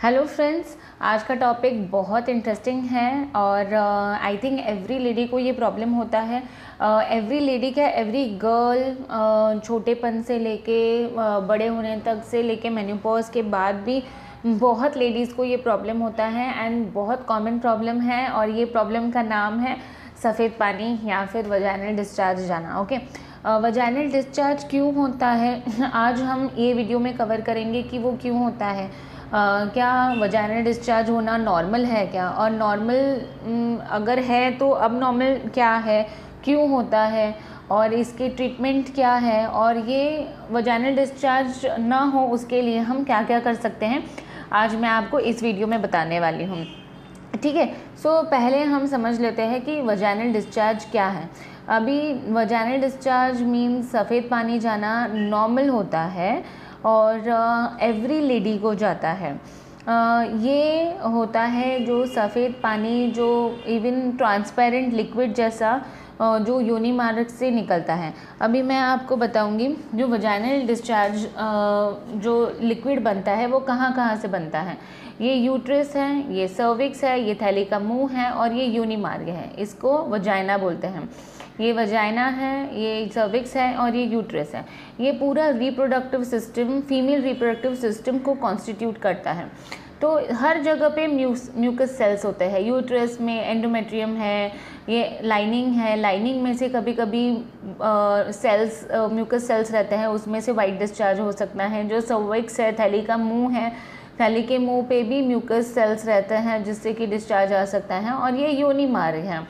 Hello friends, आज का topic बहुत इंटरेस्टिंग है और आई थिंक एवरी लेडी को ये प्रॉब्लम होता है। एवरी लेडी क्या, एवरी गर्ल छोटेपन से लेके बड़े होने तक से लेके मेन्योपॉज के बाद भी बहुत लेडीज़ को ये प्रॉब्लम होता है एंड बहुत कॉमन प्रॉब्लम है। और ये प्रॉब्लम का नाम है सफ़ेद पानी या फिर वजाइनल डिस्चार्ज जाना। ओके, वजाइनल डिस्चार्ज क्यों होता है आज हम ये वीडियो में कवर करेंगे कि वो क्यों होता है। क्या वजाइनल डिस्चार्ज होना नॉर्मल है क्या, और नॉर्मल अगर है तो अब नॉर्मल क्या है, क्यों होता है और इसकी ट्रीटमेंट क्या है, और ये वजाइनल डिस्चार्ज ना हो उसके लिए हम क्या क्या कर सकते हैं, आज मैं आपको इस वीडियो में बताने वाली हूँ। ठीक है, सो पहले हम समझ लेते हैं कि वजाइनल डिस्चार्ज क्या है। अभी वजाइनल डिस्चार्ज मीन्स सफ़ेद पानी जाना नॉर्मल होता है और एवरी लेडी को जाता है। ये होता है जो सफ़ेद पानी जो इवन ट्रांसपेरेंट लिक्विड जैसा जो योनि मार्ग से निकलता है। अभी मैं आपको बताऊंगी जो वजाइनल डिस्चार्ज जो लिक्विड बनता है वो कहाँ कहाँ से बनता है। ये यूट्रस है, ये सर्विक्स है, ये थैली का मुंह है और ये योनि मार्ग है। इसको वजाइना बोलते हैं। ये वजाइना है, ये सर्विक्स है और ये यूट्रस है। ये पूरा reproductive system, female reproductive system को कॉन्स्टिट्यूट करता है। तो हर जगह पे म्यूकस सेल्स होते हैं। यूट्रस में एंडोमेट्रियम है, ये लाइनिंग है, लाइनिंग में से कभी कभी सेल्स म्यूकस सेल्स रहते हैं, उसमें से वाइट डिस्चार्ज हो सकता है। जो सर्विक्स है, थैली का मुंह है, थैली के मुंह पे भी म्यूकस सेल्स रहते हैं जिससे कि डिस्चार्ज आ सकता है। और ये योनि मार्ग है,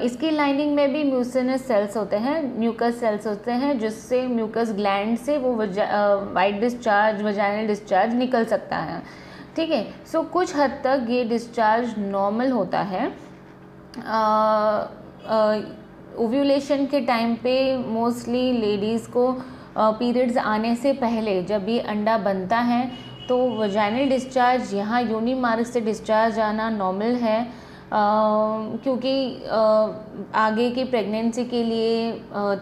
इसकी लाइनिंग में भी म्यूसिनस सेल्स होते हैं, म्यूकस सेल्स होते हैं जिससे म्यूकस ग्लैंड से वो वाइट डिस्चार्ज, वजाइनल डिस्चार्ज निकल सकता है। ठीक है, सो कुछ हद तक ये डिस्चार्ज नॉर्मल होता है। ओव्यूलेशन के टाइम पे मोस्टली लेडीज़ को पीरियड्स आने से पहले जब ये अंडा बनता है तो वजाइनल डिस्चार्ज यहाँ योनि मार्ग से डिस्चार्ज आना नॉर्मल है। क्योंकि आगे की प्रेगनेंसी के लिए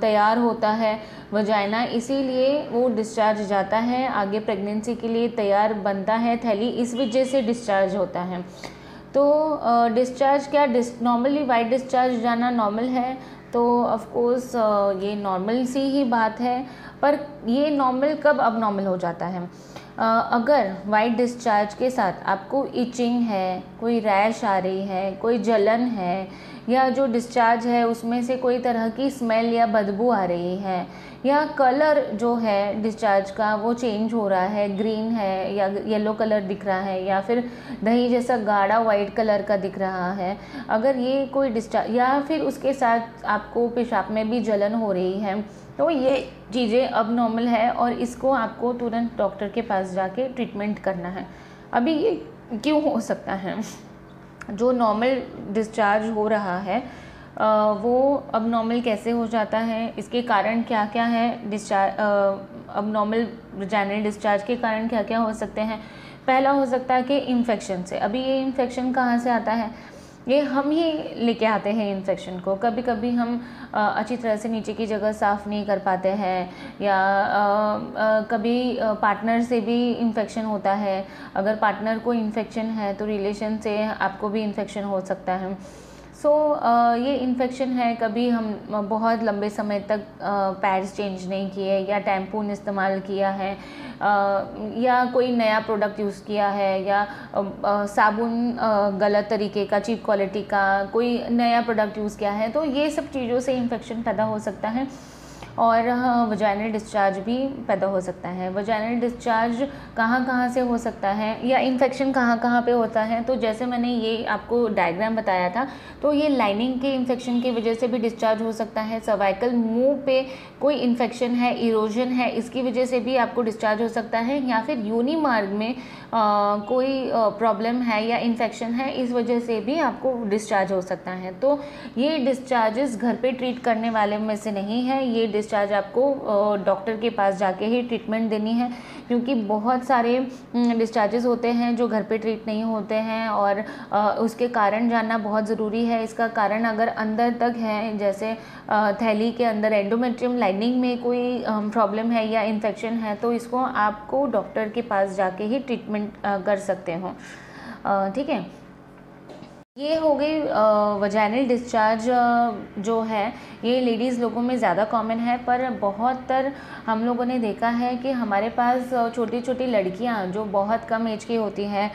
तैयार होता है वजाइना, इसीलिए वो डिस्चार्ज जाता है, आगे प्रेगनेंसी के लिए तैयार बनता है थैली, इस वजह से डिस्चार्ज होता है। तो डिस्चार्ज क्या, नॉर्मली वाइट डिस्चार्ज जाना नॉर्मल है, तो ऑफ कोर्स ये नॉर्मल सी ही बात है। पर ये नॉर्मल कब अब नॉर्मल हो जाता है, अगर वाइट डिस्चार्ज के साथ आपको इचिंग है, कोई रैश आ रही है, कोई जलन है, या जो डिस्चार्ज है उसमें से कोई तरह की स्मेल या बदबू आ रही है, या कलर जो है डिस्चार्ज का वो चेंज हो रहा है, ग्रीन है या येलो कलर दिख रहा है, या फिर दही जैसा गाढ़ा वाइट कलर का दिख रहा है, अगर ये कोई डिस्चार्ज, या फिर उसके साथ आपको पेशाब में भी जलन हो रही है, तो ये चीज़ें अब नॉर्मल है और इसको आपको तुरंत डॉक्टर के पास जाके ट्रीटमेंट करना है। अभी ये क्यों हो सकता है, जो नॉर्मल डिस्चार्ज हो रहा है वो अब नॉर्मल कैसे हो जाता है, इसके कारण क्या क्या है, डिस्चार्ज अब नॉर्मल वजाइनल डिस्चार्ज के कारण क्या क्या हो सकते हैं। पहला हो सकता है कि इन्फेक्शन से। अभी ये इन्फेक्शन कहाँ से आता है, ये हम ही लेके आते हैं इन्फेक्शन को। कभी कभी हम अच्छी तरह से नीचे की जगह साफ़ नहीं कर पाते हैं, या कभी पार्टनर से भी इन्फेक्शन होता है। अगर पार्टनर को इन्फेक्शन है तो रिलेशन से आपको भी इन्फेक्शन हो सकता है। सो ये इन्फेक्शन है, कभी हम बहुत लंबे समय तक पैड्स चेंज नहीं किए, या टैम्पून इस्तेमाल किया है, या कोई नया प्रोडक्ट यूज़ किया है, या साबुन गलत तरीके का, चीप क्वालिटी का कोई नया प्रोडक्ट यूज़ किया है, तो ये सब चीज़ों से इन्फेक्शन पैदा हो सकता है और वजाइनल डिस्चार्ज भी पैदा हो सकता है। वजाइनल डिस्चार्ज कहाँ कहाँ से हो सकता है, या इन्फेक्शन कहाँ कहाँ पे होता है, तो जैसे मैंने ये आपको डायग्राम बताया था, तो ये लाइनिंग के इन्फेक्शन की वजह से भी डिस्चार्ज हो सकता है। सर्वाइकल मुंह पे कोई इन्फेक्शन है, इरोजन है, इसकी वजह से भी आपको डिस्चार्ज हो सकता है, या फिर योनि मार्ग में कोई प्रॉब्लम है या इन्फेक्शन है, इस वजह से भी आपको डिस्चार्ज हो सकता है। तो ये डिस्चार्जेस घर पे ट्रीट करने वाले में से नहीं है, ये डिस्चार्ज आपको डॉक्टर के पास जाके ही ट्रीटमेंट देनी है, क्योंकि बहुत सारे डिस्चार्जेस होते हैं जो घर पे ट्रीट नहीं होते हैं, और उसके कारण जानना बहुत ज़रूरी है। इसका कारण अगर अंदर तक है, जैसे थैली के अंदर एंडोमेट्रियम लाइनिंग में कोई प्रॉब्लम है या इन्फेक्शन है, तो इसको आपको डॉक्टर के पास जाके ही ट्रीटमेंट कर सकते हो। ठीक है, ये हो गई वजाइनल डिस्चार्ज जो है ये लेडीज़ लोगों में ज़्यादा कॉमन है, पर बहुत हम लोगों ने देखा है कि हमारे पास छोटी छोटी लड़कियां जो बहुत कम एज की होती हैं,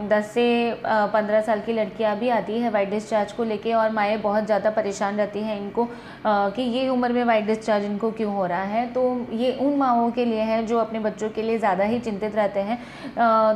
10 से 15 साल की लड़कियां भी आती है वाइट डिस्चार्ज को लेके, और माएँ बहुत ज़्यादा परेशान रहती हैं इनको कि ये उम्र में वाइट डिस्चार्ज इनको क्यों हो रहा है। तो ये उन माओं के लिए है जो अपने बच्चों के लिए ज़्यादा ही चिंतित रहते हैं।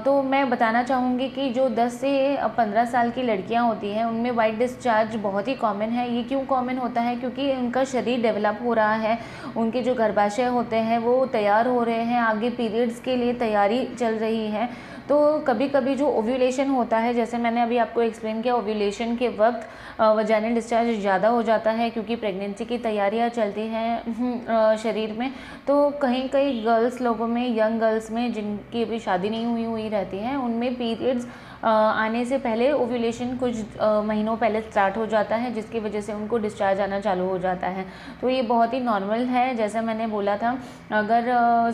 तो मैं बताना चाहूँगी कि जो 10 से 15 साल की लड़कियां होती हैं उनमें वाइट डिस्चार्ज बहुत ही कॉमन है। ये क्यों कॉमन होता है? क्योंकि उनका शरीर डेवलप हो रहा है, उनके जो गर्भाशय होते हैं वो तैयार हो रहे हैं, आगे पीरियड्स के लिए तैयारी चल रही है। तो कभी कभी जो ओव्यूलेशन होता है, जैसे मैंने अभी आपको एक्सप्लेन किया, ओव्यूलेशन के वक्त वजाइनल डिस्चार्ज ज़्यादा हो जाता है क्योंकि प्रेगनेंसी की तैयारियां चलती हैं शरीर में। तो कहीं कहीं गर्ल्स लोगों में, यंग गर्ल्स में जिनकी अभी शादी नहीं हुई रहती हैं, उनमें पीरियड्स आने से पहले ओव्यूलेशन कुछ महीनों पहले स्टार्ट हो जाता है, जिसकी वजह से उनको डिस्चार्ज आना चालू हो जाता है। तो ये बहुत ही नॉर्मल है। जैसा मैंने बोला था, अगर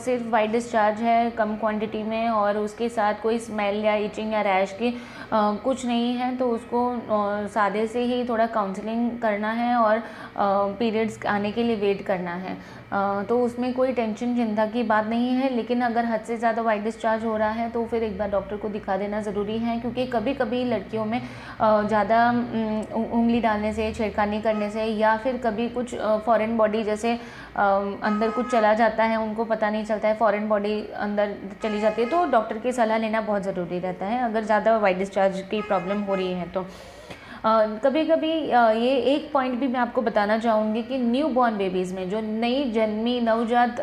सिर्फ वाइट डिस्चार्ज है कम क्वांटिटी में और उसके साथ कोई स्मेल या इचिंग या रैश की कुछ नहीं है, तो उसको सादे से ही थोड़ा काउंसलिंग करना है और पीरियड्स आने के लिए वेट करना है। तो उसमें कोई टेंशन चिंता की बात नहीं है। लेकिन अगर हद से ज़्यादा वाइट डिस्चार्ज हो रहा है तो फिर एक बार डॉक्टर को दिखा देना ज़रूरी है, क्योंकि कभी कभी लड़कियों में ज़्यादा उंगली डालने से, छेड़खानी करने से, या फिर कभी कुछ फॉरेन बॉडी जैसे अंदर कुछ चला जाता है, उनको पता नहीं चलता है, फॉरेन बॉडी अंदर चली जाती है, तो डॉक्टर की सलाह लेना बहुत ज़रूरी रहता है अगर ज़्यादा वाइट डिस्चार्ज की प्रॉब्लम हो रही है तो। कभी कभी ये एक पॉइंट भी मैं आपको बताना चाहूँगी कि न्यू बॉर्न बेबीज़ में, जो नई जन्मी नवजात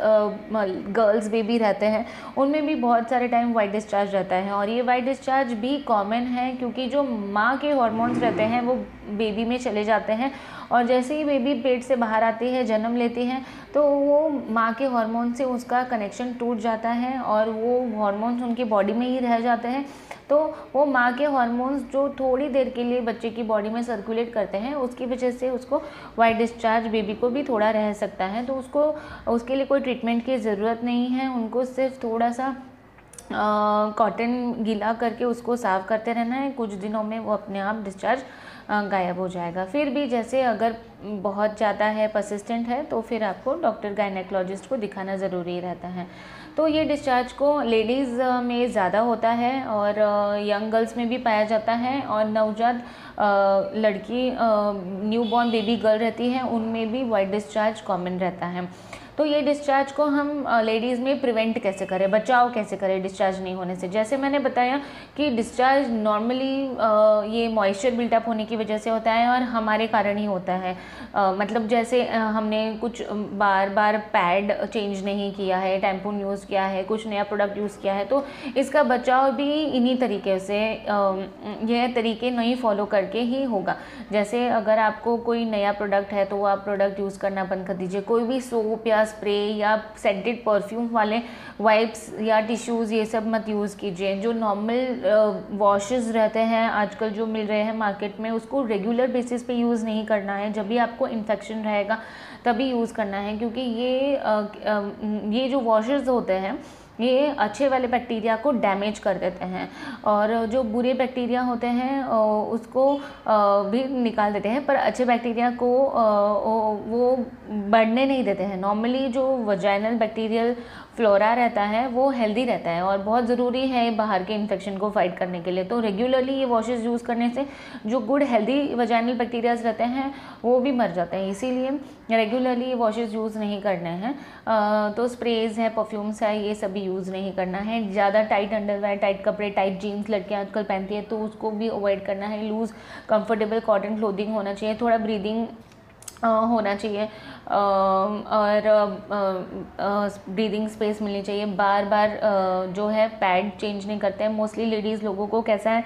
गर्ल्स बेबी रहते हैं, उनमें भी बहुत सारे टाइम वाइट डिस्चार्ज रहता है। और ये वाइट डिस्चार्ज भी कॉमन है क्योंकि जो माँ के हॉर्मोन्स रहते हैं वो बेबी में चले जाते हैं, और जैसे ही बेबी पेट से बाहर आती है, जन्म लेती है, तो वो माँ के हार्मोन से उसका कनेक्शन टूट जाता है और वो हार्मोन्स उनकी बॉडी में ही रह जाते हैं। तो वो माँ के हार्मोन्स जो थोड़ी देर के लिए बच्चे की बॉडी में सर्कुलेट करते हैं, उसकी वजह से उसको वाइट डिस्चार्ज बेबी को भी थोड़ा रह सकता है। तो उसके लिए कोई ट्रीटमेंट की ज़रूरत नहीं है, उनको सिर्फ थोड़ा सा कॉटन गीला करके उसको साफ़ करते रहना है। कुछ दिनों में वो अपने आप डिस्चार्ज गायब हो जाएगा। फिर भी जैसे अगर बहुत ज़्यादा है, परसिस्टेंट है, तो फिर आपको डॉक्टर गायनेकोलॉजिस्ट को दिखाना ज़रूरी रहता है। तो ये डिस्चार्ज को लेडीज़ में ज़्यादा होता है और यंग गर्ल्स में भी पाया जाता है, और नवजात लड़की न्यूबॉर्न बेबी गर्ल रहती है उनमें भी वाइट डिस्चार्ज कॉमन रहता है। तो ये डिस्चार्ज को हम लेडीज़ में प्रिवेंट कैसे करें, बचाव कैसे करें डिस्चार्ज नहीं होने से। जैसे मैंने बताया कि डिस्चार्ज नॉर्मली ये मॉइस्चर बिल्टअप होने की वजह से होता है और हमारे कारण ही होता है। मतलब जैसे हमने कुछ बार पैड चेंज नहीं किया है, टैम्पून यूज़ किया है, कुछ नया प्रोडक्ट यूज़ किया है, तो इसका बचाव भी इन्हीं तरीके से यह तरीके नहीं फॉलो करके ही होगा। जैसे अगर आपको कोई नया प्रोडक्ट है तो वो आप प्रोडक्ट यूज़ करना बंद कर दीजिए। कोई भी सोप या स्प्रे या सेंटेड परफ्यूम वाले वाइप्स या टिश्यूज़ ये सब मत यूज़ कीजिए। जो नॉर्मल वॉशेस रहते हैं आजकल जो मिल रहे हैं मार्केट में, उसको रेगुलर बेसिस पे यूज़ नहीं करना है। जब भी आपको इन्फेक्शन रहेगा तभी यूज़ करना है, क्योंकि ये जो वॉशेस होते हैं ये अच्छे वाले बैक्टीरिया को डैमेज कर देते हैं, और जो बुरे बैक्टीरिया होते हैं उसको भी निकाल देते हैं, पर अच्छे बैक्टीरिया को वो बढ़ने नहीं देते हैं। नॉर्मली जो वजाइनल बैक्टीरियल फ्लोरा रहता है वो हेल्दी रहता है और बहुत ज़रूरी है बाहर के इन्फेक्शन को फाइट करने के लिए। तो रेगुलरली ये वॉशेस यूज़ करने से जो गुड हेल्दी वजाइनल बैक्टीरियाज रहते हैं वो भी मर जाते हैं, इसीलिए रेगुलरली ये वॉशेस यूज़ नहीं करने हैं। तो स्प्रेज है, परफ्यूम्स है, ये सभी यूज़ नहीं करना है। ज़्यादा टाइट अंडरवेयर, टाइट कपड़े, टाइट जीन्स लड़कियाँ आजकल पहनती है तो उसको भी अवॉइड करना है। लूज़ कंफर्टेबल कॉटन क्लोथिंग होना चाहिए, थोड़ा ब्रीदिंग होना चाहिए। और ब्रीदिंग स्पेस मिलनी चाहिए। बार बार जो है पैड चेंज नहीं करते हैं। मोस्टली लेडीज़ लोगों को कैसा है,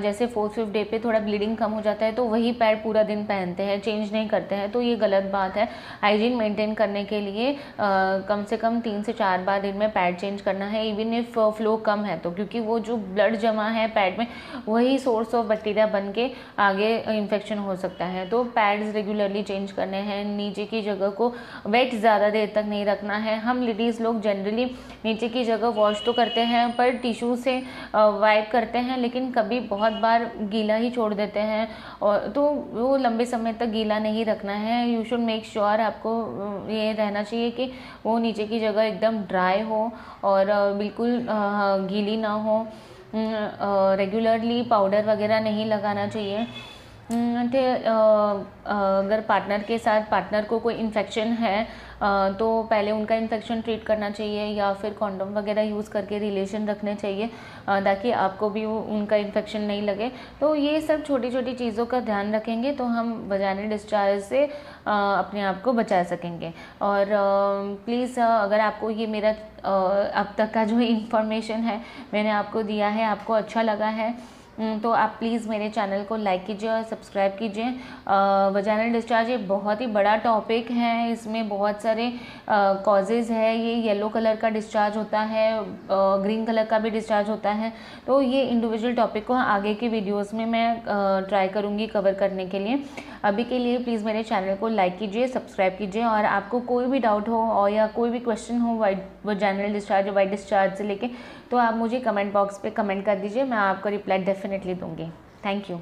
जैसे 4th-5th डे पे थोड़ा ब्लीडिंग कम हो जाता है तो वही पैड पूरा दिन पहनते हैं, चेंज नहीं करते हैं, तो ये गलत बात है। हाइजीन मेंटेन करने के लिए कम से कम 3 से 4 बार दिन में पैड चेंज करना है, इवन इफ फ्लो कम है तो, क्योंकि वो जो ब्लड जमा है पैड में वही सोर्स ऑफ बैक्टीरिया बन के आगे इन्फेक्शन हो सकता है। तो पैड्स रेगुलरली चेंज करने हैं। नीचे की जगह को वेट ज़्यादा देर तक नहीं रखना है। हम लेडीज़ लोग जनरली नीचे की जगह वॉश तो करते हैं पर टिश्यू से वाइप करते हैं, लेकिन कभी बहुत बार गीला ही छोड़ देते हैं, और तो वो लंबे समय तक गीला नहीं रखना है। यू शुड मेक श्योर, आपको ये रहना चाहिए कि वो नीचे की जगह एकदम ड्राई हो और बिल्कुल गीली ना हो। रेगुलरली पाउडर वगैरह नहीं लगाना चाहिए। अगर पार्टनर के साथ पार्टनर को कोई इन्फेक्शन है तो पहले उनका इन्फेक्शन ट्रीट करना चाहिए, या फिर कॉन्डोम वगैरह यूज़ करके रिलेशन रखने चाहिए ताकि आपको भी उनका इन्फेक्शन नहीं लगे। तो ये सब छोटी छोटी चीज़ों का ध्यान रखेंगे तो हम वजाइनल डिस्चार्ज से अपने आप को बचा सकेंगे। और प्लीज़ अगर आपको ये मेरा अब तक का जो इन्फॉर्मेशन है मैंने आपको दिया है, आपको अच्छा लगा है, तो आप प्लीज़ मेरे चैनल को लाइक कीजिए और सब्सक्राइब कीजिए। वजाइनल डिस्चार्ज एक बहुत ही बड़ा टॉपिक है, इसमें बहुत सारे कॉजेज़ है। ये येलो कलर का डिस्चार्ज होता है, ग्रीन कलर का भी डिस्चार्ज होता है। तो ये इंडिविजुअल टॉपिक को आगे की वीडियोस में मैं ट्राई करूँगी कवर करने के लिए। अभी के लिए प्लीज़ मेरे चैनल को लाइक कीजिए, सब्सक्राइब कीजिए, और आपको कोई भी डाउट हो और या कोई भी क्वेश्चन हो वजाइनल डिस्चार्ज, वाइट डिस्चार्ज से लेके, तो आप मुझे कमेंट बॉक्स पे कमेंट कर दीजिए, मैं आपको रिप्लाई डेफिनेटली दूँगी। Thank you.